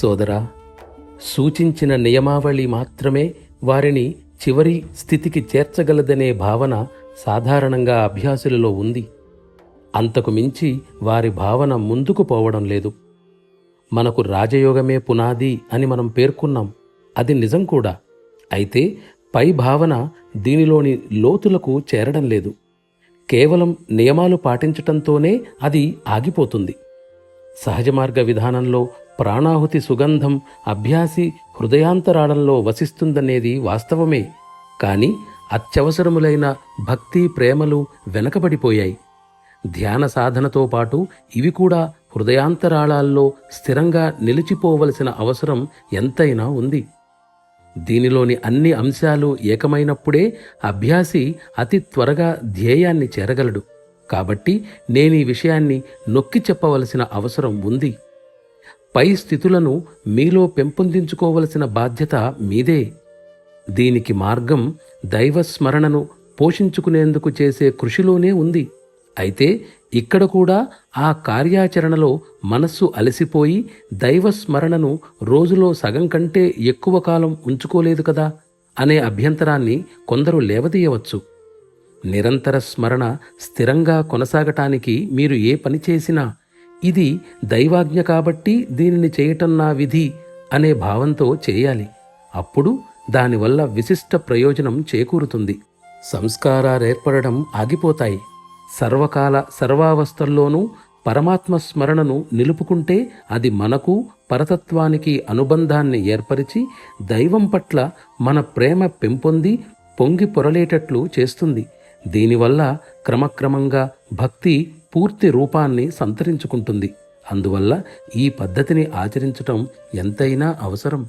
సోదరా, సూచించిన నియమావళి మాత్రమే వారిని చివరి స్థితికి చేర్చగలదనే భావన సాధారణంగా అభ్యాసులలో ఉంది. అంతకు మించి వారి భావన ముందుకు పోవడం లేదు. మనకు రాజయోగమే పునాది అని మనం పేర్కొన్నాం. అది నిజం కూడా. అయితే పై భావన దీనిలోని లోతులకు చేరడం లేదు. కేవలం నియమాలు పాటించటంతోనే అది ఆగిపోతుంది. సహజ మార్గ విధానంలో ప్రాణాహుతి సుగంధం అభ్యాసి హృదయాంతరాళంలో వసిస్తుందనేది వాస్తవమే. కాని అత్యవసరములైన భక్తి ప్రేమలు వెనకబడిపోయాయి. ధ్యాన సాధనతో పాటు ఇవి కూడా హృదయాంతరాళాల్లో స్థిరంగా నిలిచిపోవలసిన అవసరం ఎంతైనా ఉంది. దీనిలోని అన్ని అంశాలు ఏకమైనప్పుడే అభ్యాసి అతి త్వరగా ధ్యేయాన్ని చేరగలడు. కాబట్టి నేనీ విషయాన్ని నొక్కి చెప్పవలసిన అవసరం ఉంది. పై స్థితులను మీలో పెంపొందించుకోవలసిన బాధ్యత మీదే. దీనికి మార్గం దైవస్మరణను పోషించుకునేందుకు చేసే కృషిలోనే ఉంది. అయితే ఇక్కడ కూడా ఆ కార్యాచరణలో మనస్సు అలసిపోయి దైవస్మరణను రోజులో సగం కంటే ఎక్కువ కాలం ఉంచుకోలేదు కదా అనే అభ్యంతరాన్ని కొందరు లేవదీయవచ్చు. నిరంతర స్మరణ స్థిరంగా కొనసాగటానికి మీరు ఏ పని చేసినా ఇది దైవాజ్ఞ కాబట్టి దీనిని చేయటం నా విధి అనే భావంతో చేయాలి. అప్పుడు దానివల్ల విశిష్ట ప్రయోజనం చేకూరుతుంది. సంస్కారాలేర్పడడం ఆగిపోతాయి. సర్వకాల సర్వావస్థల్లోనూ పరమాత్మ స్మరణను నిలుపుకుంటే అది మనకు పరతత్వానికి అనుబంధాన్ని ఏర్పరిచి దైవం పట్ల మన ప్రేమ పెంపొంది పొంగి పొరలేటట్లు చేస్తుంది. దీనివల్ల క్రమక్రమంగా భక్తి పూర్తి రూపాన్ని సంతరించుకుంటుంది. అందువల్ల ఈ పద్ధతిని ఆచరించటం ఎంతైనా అవసరం.